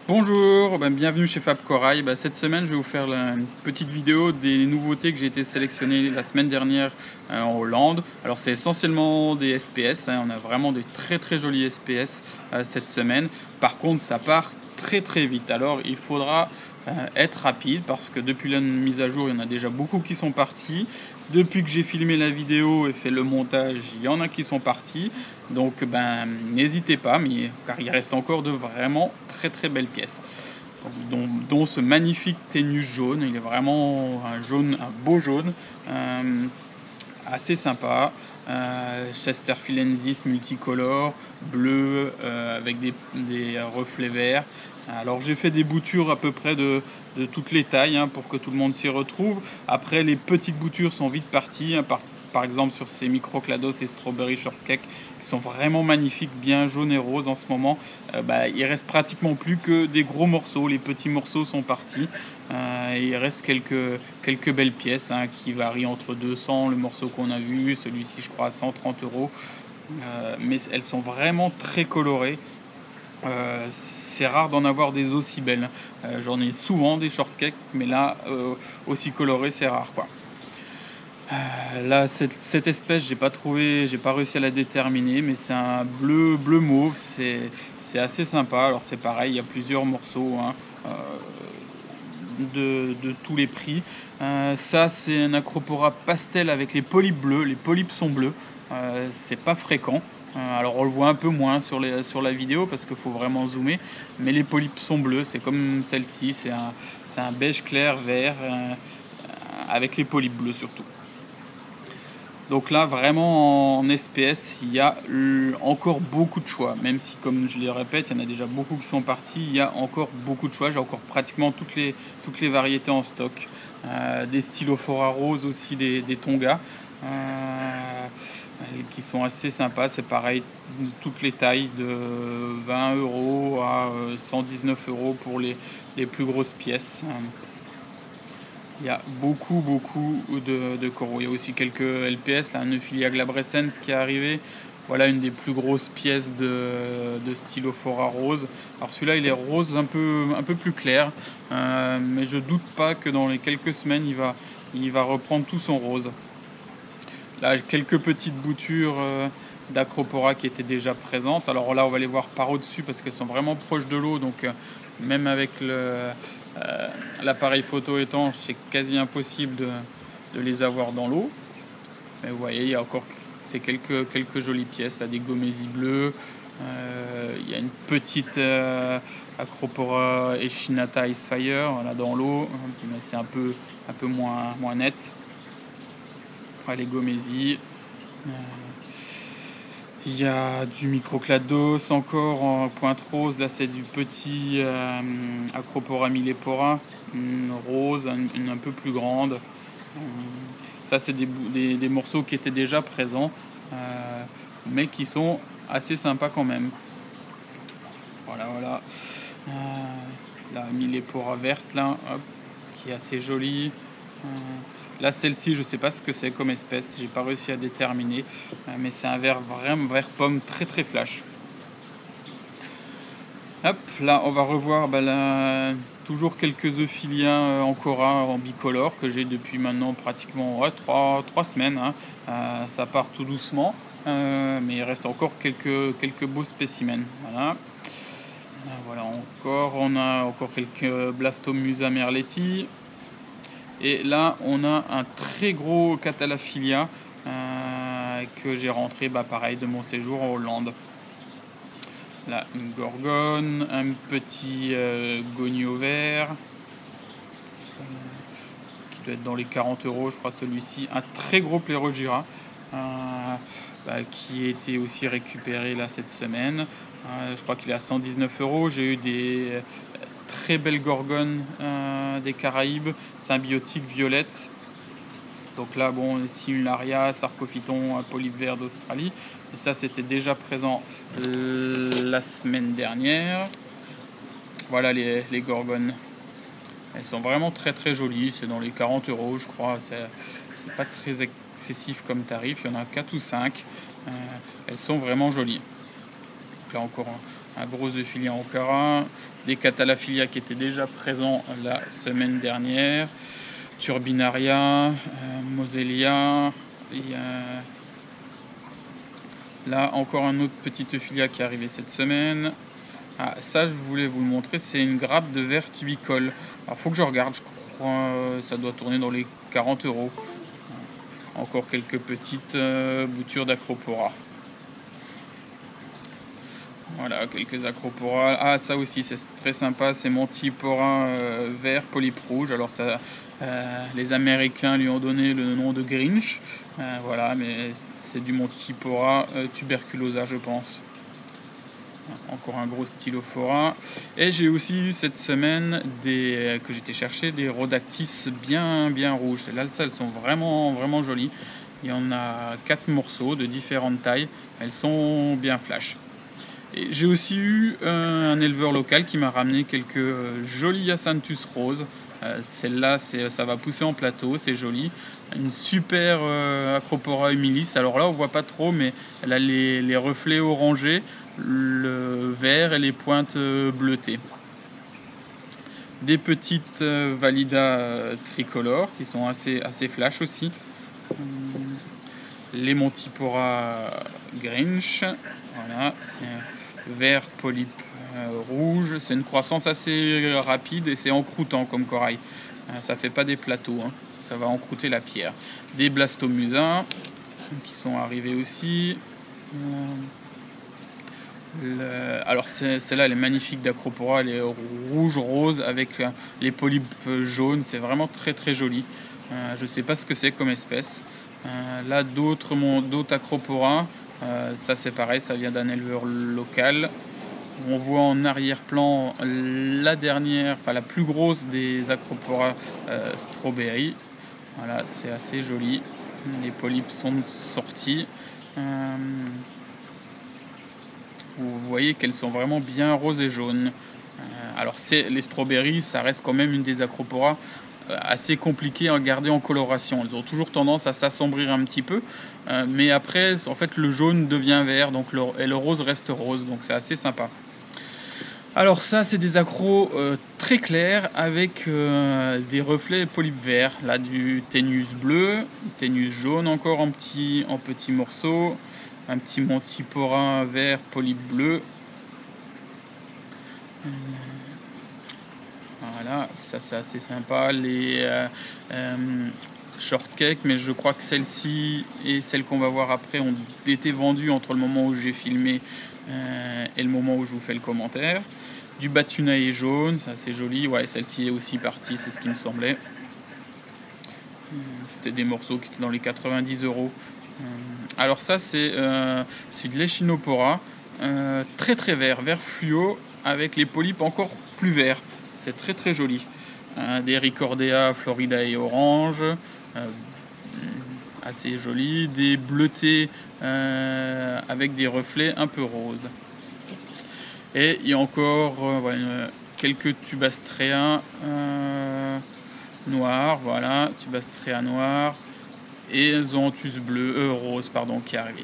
Bonjour, bienvenue chez Fab Corail. Cette semaine, je vais vous faire une petite vidéo des nouveautés que j'ai été sélectionné la semaine dernière en Hollande. Alors c'est essentiellement des SPS, hein, on a vraiment des très très jolis SPS cette semaine. Par contre, ça part très très vite. Alors il faudra être rapide parce que depuis la mise à jour, il y en a déjà beaucoup qui sont partis. Depuis que j'ai filmé la vidéo et fait le montage, il y en a qui sont partis. Donc n'hésitez pas, car il reste encore de vraiment très très belles pièces. Dont ce magnifique Ténus jaune, il est vraiment un beau jaune, assez sympa. Chesterfield multicolore, bleu avec des reflets verts. Alors j'ai fait des boutures à peu près de toutes les tailles pour que tout le monde s'y retrouve. Après les petites boutures sont vite parties, par exemple sur ces micro-clados et strawberry shortcake qui sont vraiment magnifiques, bien jaunes et roses en ce moment. Il reste pratiquement plus que des gros morceaux, les petits morceaux sont partis. Il reste quelques belles pièces qui varient entre 200, le morceau qu'on a vu, celui-ci je crois à 130 euros. Mais elles sont vraiment très colorées. C'est rare d'en avoir des aussi belles. J'en ai souvent des shortcakes, mais là, aussi colorées, c'est rare quoi. Là, cette espèce, j'ai pas réussi à la déterminer, mais c'est un bleu mauve, c'est assez sympa. Alors c'est pareil, il y a plusieurs morceaux de tous les prix. Ça, c'est un Acropora pastel avec les polypes bleus. Les polypes sont bleus, c'est pas fréquent. Alors on le voit un peu moins sur la vidéo parce qu'il faut vraiment zoomer, mais les polypes sont bleus, c'est comme celle-ci, c'est un beige clair vert avec les polypes bleus surtout. Donc là, vraiment en SPS, il y a encore beaucoup de choix. Même si, comme je le répète, il y en a déjà beaucoup qui sont partis, il y a encore beaucoup de choix. J'ai encore pratiquement toutes les variétés en stock. Des stylophora roses aussi, des Tonga, qui sont assez sympas. C'est pareil, toutes les tailles, de 20 euros à 119 euros pour les plus grosses pièces. Il y a beaucoup de coraux. Il y a aussi quelques LPS, là, un Euphilia glabrescens qui est arrivé. Voilà une des plus grosses pièces de Stylophora rose. Alors celui-là, il est rose un peu plus clair, mais je doute pas que dans les quelques semaines, il va reprendre tout son rose. Là, quelques petites boutures d'Acropora qui étaient déjà présentes. Alors là, on va les voir par au-dessus parce qu'elles sont vraiment proches de l'eau. Donc même avec l'appareil photo étanche, c'est quasi impossible de les avoir dans l'eau. Mais vous voyez, il y a encore ces quelques jolies pièces. Là, des gomésies bleues. Il y a une petite Acropora Echinata Icefire, voilà, dans l'eau. Mais c'est un peu moins net. Les gomésies. Il y a du microclados encore en pointe rose. Là, c'est du petit Acropora millepora, rose, une un peu plus grande. Ça, c'est des morceaux qui étaient déjà présents, mais qui sont assez sympas quand même. Voilà. La millepora verte, là, hop, qui est assez jolie. Là, celle-ci, je sais pas ce que c'est comme espèce, j'ai pas réussi à déterminer, mais c'est un vraiment vert pomme très très flash. Hop, là, on va revoir toujours quelques Euphilia Ancora en bicolore que j'ai depuis maintenant pratiquement 3 semaines. Ça part tout doucement, mais il reste encore quelques beaux spécimens. Voilà, on a encore quelques Blastomusa merletti. Et là, on a un très gros Catalaphilia que j'ai rentré, pareil, de mon séjour en Hollande. Là, une gorgone, un petit gogno vert, qui doit être dans les 40 euros, je crois, celui-ci. Un très gros Plérogira, qui a été aussi récupéré là cette semaine. Je crois qu'il est à 119 euros. J'ai eu des très belles gorgones des Caraïbes, symbiotiques violettes. Donc là, bon, Simularia, Sarcophyton, polype vert d'Australie. Et ça, c'était déjà présent la semaine dernière. Voilà les gorgones. Elles sont vraiment très très jolies. C'est dans les 40 euros, je crois. C'est pas très excessif comme tarif. Il y en a 4 ou 5. Elles sont vraiment jolies. Donc là, encore Agrosophilia Ankara, des Catalaphilia qui étaient déjà présents la semaine dernière, Turbinaria, Mosellia, il y a là encore un autre petit Euphilia qui est arrivé cette semaine. Ah, ça je voulais vous le montrer, c'est une grappe de verre tubicole. Alors faut que je regarde, je crois ça doit tourner dans les 40 €. Encore quelques petites boutures d'acropora. Voilà, quelques acropora. Ah, ça aussi, c'est très sympa. C'est Montipora vert polype rouge. Alors, ça, les Américains lui ont donné le nom de Grinch. Voilà, mais c'est du Montipora tuberculosa, je pense. Encore un gros stylophora. Et j'ai aussi eu cette semaine que j'étais chercher des Rhodactis bien rouges. Là, elles sont vraiment jolies. Il y en a 4 morceaux de différentes tailles. Elles sont bien flash. J'ai aussi eu un éleveur local qui m'a ramené quelques jolis Hyacinthus roses. Celle-là, ça va pousser en plateau, c'est joli. Une super Acropora humilis. Alors là, on voit pas trop, mais elle a les reflets orangés, le vert et les pointes bleutées. Des petites Valida tricolores qui sont assez flash aussi. Les Montipora Grinch. Voilà, c'est vert polype rouge. C'est une croissance assez rapide et c'est encroutant comme corail. Ça fait pas des plateaux, hein. Ça va encrouter la pierre. Des Blastomusa qui sont arrivés aussi. Alors celle-là elle est magnifique d'Acropora, elle est rouge rose avec les polypes jaunes, c'est vraiment très joli. Je sais pas ce que c'est comme espèce. Là d'autres Acropora, ça c'est pareil, ça vient d'un éleveur local. On voit en arrière-plan la dernière, enfin la plus grosse des Acropora strawberry. Voilà, c'est assez joli. Les polypes sont sortis. Vous voyez qu'elles sont vraiment bien roses et jaunes. Alors les strawberries, ça reste quand même une des Acropora assez compliquées à garder en coloration. Elles ont toujours tendance à s'assombrir un petit peu, mais après, en fait, le jaune devient vert, donc et le rose reste rose, donc c'est assez sympa. Alors ça, c'est des accros très clairs avec des reflets polypes verts. Là, du Ténus bleu, Ténus jaune encore en petits morceaux, un petit Montipora vert polype bleu. Voilà, ça c'est assez sympa. Les shortcake, mais je crois que celle-ci et celle qu'on va voir après ont été vendues entre le moment où j'ai filmé et le moment où je vous fais le commentaire. Du Batunae jaune, ça c'est joli. Ouais, celle-ci est aussi partie, c'est ce qui me semblait. C'était des morceaux qui étaient dans les 90 €. Alors ça c'est de l'Echinopora, très vert fluo avec les polypes encore plus verts. C'est très joli. Des Ricordea Floridae orange, assez joli. Des bleutés avec des reflets un peu roses. Et il y a encore quelques Tubastrea noirs, voilà, Tubastrea noir et Zoanthus bleu, rose, pardon, qui est arrivé.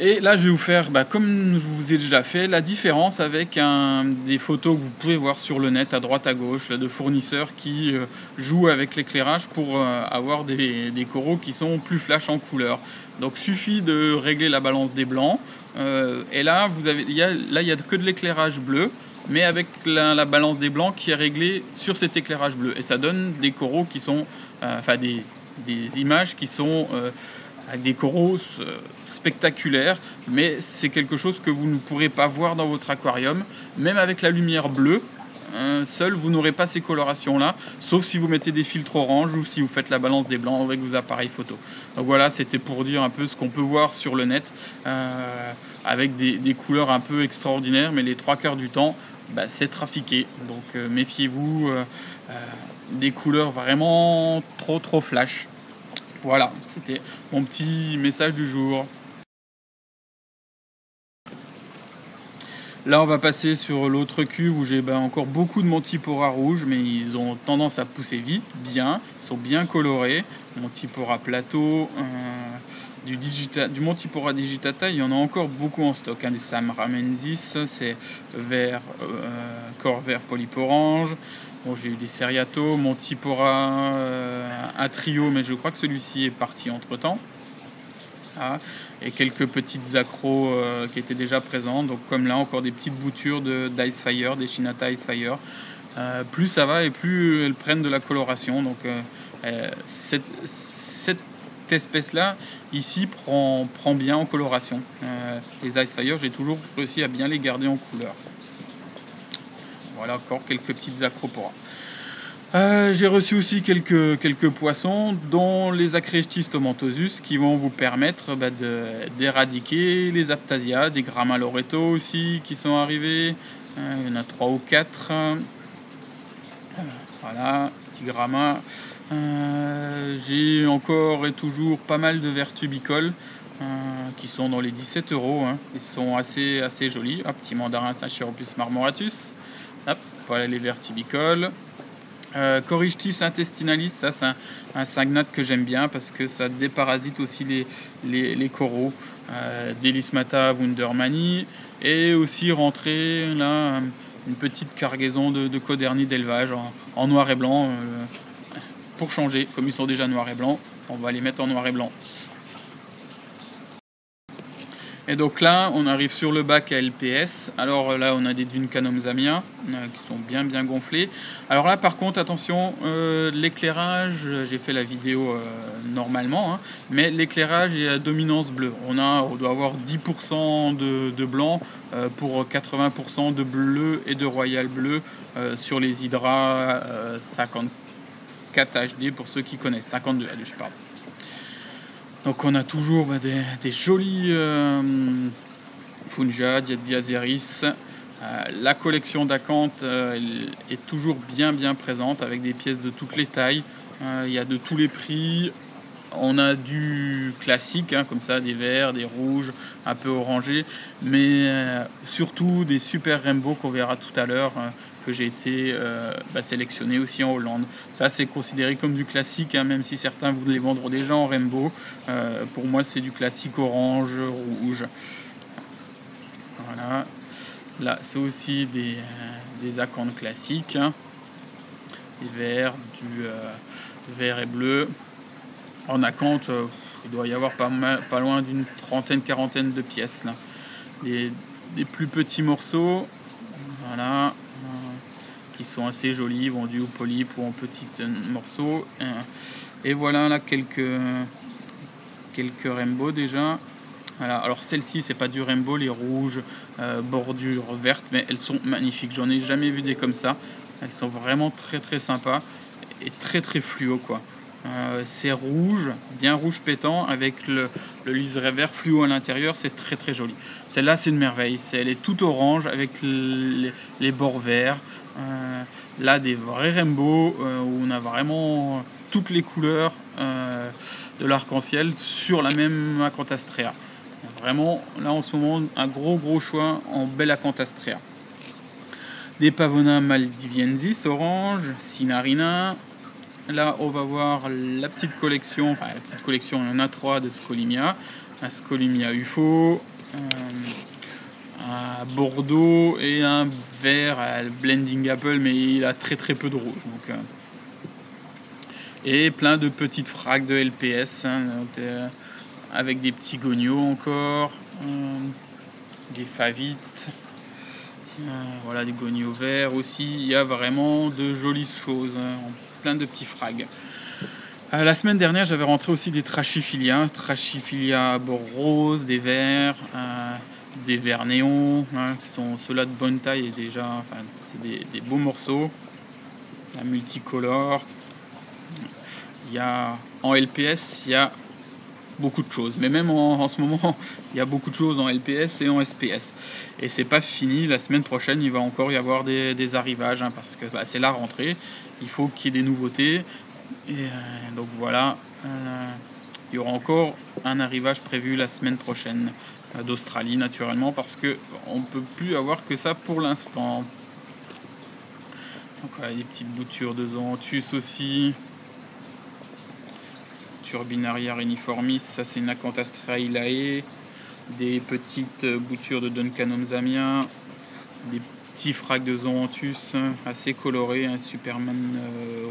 Et là, je vais vous faire, comme je vous ai déjà fait, la différence avec des photos que vous pouvez voir sur le net, à droite, à gauche, de fournisseurs qui jouent avec l'éclairage pour avoir des coraux qui sont plus flash en couleur. Donc, suffit de régler la balance des blancs. Et là, il y a que de l'éclairage bleu, mais avec la balance des blancs qui est réglée sur cet éclairage bleu. Et ça donne des coraux qui sont, des images qui sont avec des coraux spectaculaires, mais c'est quelque chose que vous ne pourrez pas voir dans votre aquarium. Même avec la lumière bleue, seul vous n'aurez pas ces colorations là, sauf si vous mettez des filtres orange ou si vous faites la balance des blancs avec vos appareils photo. Donc voilà, c'était pour dire un peu ce qu'on peut voir sur le net, avec des couleurs un peu extraordinaires, mais les 3/4 du temps c'est trafiqué, donc méfiez-vous des couleurs vraiment trop flash. Voilà, c'était mon petit message du jour. Là, on va passer sur l'autre cuve où j'ai encore beaucoup de Montipora rouge, mais ils ont tendance à pousser vite, bien. Ils sont bien colorés. Montipora plateau, du Montipora digitata, il y en a encore beaucoup en stock, hein, du Samaramensis, c'est vert, corps vert polype orange. Bon, j'ai eu des Seriato, Montipora, un trio, mais je crois que celui-ci est parti entre-temps. Ah, et quelques petites accros qui étaient déjà présentes, donc comme là encore des petites boutures d'Icefire, des Shinata Icefire. Plus ça va et plus elles prennent de la coloration, donc cette espèce-là, ici, prend bien en coloration. Les Icefire, j'ai toujours réussi à bien les garder en couleur. Voilà encore quelques petites acroporas. J'ai reçu aussi quelques poissons, dont les Acrechtis tomentosus, qui vont vous permettre d'éradiquer les Aphtasia, des Gramma loreto aussi qui sont arrivés. Il y en a 3 ou 4. Voilà, petit Gramma. J'ai encore et toujours pas mal de vers tubicoles qui sont dans les 17 €. Hein. Ils sont assez jolis. Un petit mandarin Sachiropus marmoratus. Hop, voilà les vers tubicoles. Corichtis intestinalis, ça c'est un syngnathe que j'aime bien parce que ça déparasite aussi les coraux. Delismata wundermanni, et aussi rentrer là une petite cargaison de codernies d'élevage en noir et blanc. Pour changer, comme ils sont déjà noirs et blancs, on va les mettre en noir et blanc. Et donc là, on arrive sur le bac à LPS. Alors là, on a des Duncanum zamia qui sont bien gonflés. Alors là, par contre, attention, l'éclairage, j'ai fait la vidéo normalement, hein, mais l'éclairage est à dominance bleue. On doit avoir 10% de blanc pour 80% de bleu et de royal bleu sur les Hydra 54 HD pour ceux qui connaissent, 52 HD, pardon. Donc on a toujours des jolis Funja, Diazeris. La collection d'Acanthe est toujours bien présente avec des pièces de toutes les tailles. Il y a de tous les prix. On a du classique, hein, comme ça, des verts, des rouges, un peu orangés, mais surtout des super rainbows qu'on verra tout à l'heure, que j'ai été sélectionné aussi en Hollande. Ça, c'est considéré comme du classique, hein, même si certains voulaient les vendre déjà en rainbow. Pour moi, c'est du classique orange, rouge. Voilà. Là, c'est aussi des acanthes classiques, hein. Des verts, du vert et bleu. En acanthe, il doit y avoir pas loin d'une quarantaine de pièces là. Des plus petits morceaux, voilà, qui sont assez jolis, vendus au polype ou en petits morceaux. Et voilà là quelques rainbows déjà. Voilà. Alors celle-ci, c'est pas du rainbow, les rouges, bordures vertes, mais elles sont magnifiques. J'en ai jamais vu des comme ça. Elles sont vraiment très sympas et très fluo quoi. C'est rouge, bien rouge pétant, avec le liseré vert fluo à l'intérieur, c'est très joli. Celle-là, c'est une merveille. Elle est toute orange avec les bords verts. Là, des vrais rainbows où on a vraiment toutes les couleurs de l'arc-en-ciel sur la même Acanthastrea. Vraiment, là en ce moment, un gros choix en belle Acanthastrea. Des Pavona maldiviensis orange, Sinarina. Là, on va voir la petite collection, il y en a 3 de Scolimia. Un Scolimia UFO, un Bordeaux et un vert Blending Apple, mais il a très peu de rouge. Donc, et plein de petites frags de LPS, hein, avec des petits gognos encore, des favites. Voilà, des gognos verts aussi. Il y a vraiment de jolies choses, hein, plein de petits frags. La semaine dernière, j'avais rentré aussi des Trachyphilia à bord rose, des verts néons, hein, qui sont ceux-là de bonne taille et déjà, c'est des beaux morceaux. La multicolore. En LPS, il y a beaucoup de choses, mais même en ce moment, il y a beaucoup de choses en LPS et en SPS. Et c'est pas fini. La semaine prochaine, il va encore y avoir des arrivages, hein, parce que c'est la rentrée. Il faut qu'il y ait des nouveautés. Et donc voilà, il y aura encore un arrivage prévu la semaine prochaine d'Australie naturellement, parce que on peut plus avoir que ça pour l'instant. Donc voilà, des petites boutures de Zoanthus aussi. Turbinaria reniformis, ça c'est une Acanthastraea hilae, des petites boutures de Duncanonzamia, des petits fracs de Zoanthus assez colorés, un Superman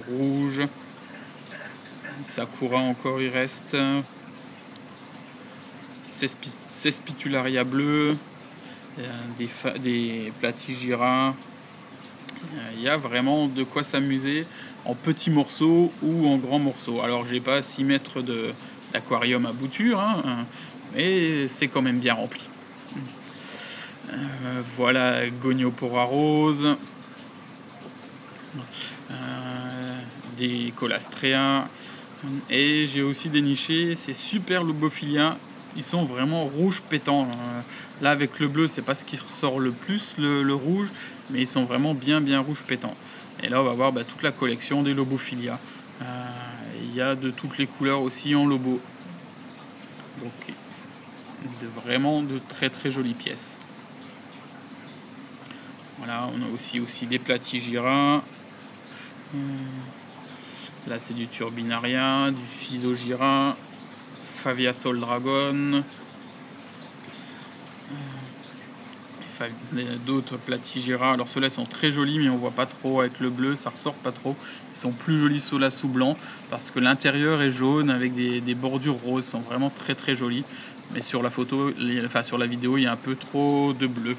rouge, Sakura encore il reste, Cespitularia bleu, des Platygira. Il y a vraiment de quoi s'amuser en petits morceaux ou en grands morceaux. Alors j'ai pas 6 mètres d'aquarium à bouture, hein, mais c'est quand même bien rempli. Voilà Goniopora rose, des Colastrea, et j'ai aussi déniché ces super Lobophilia. Ils sont vraiment rouge pétant. Là avec le bleu c'est pas ce qui ressort le plus, le rouge, mais ils sont vraiment bien rouge pétant. Et là on va voir toute la collection des Lobophilia. Il y a de toutes les couleurs aussi en lobo, donc vraiment de très jolies pièces. Voilà, on a aussi des Platygira. Là c'est du Turbinaria, du Physogyra, Faviasol Dragon, d'autres Platygira. Alors ceux-là sont très jolis, mais on voit pas trop avec le bleu, ça ressort pas trop. Ils sont plus jolis sous blanc parce que l'intérieur est jaune avec des bordures roses. Ils sont vraiment très jolis, mais sur la photo, sur la vidéo, il y a un peu trop de bleu.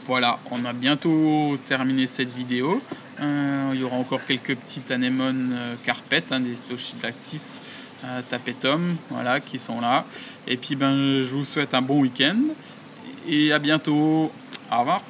Voilà, on a bientôt terminé cette vidéo. Il y aura encore quelques petites anémones carpet, des Stochydactys tapetum, voilà, qui sont là. Et puis je vous souhaite un bon week-end et à bientôt. Au revoir.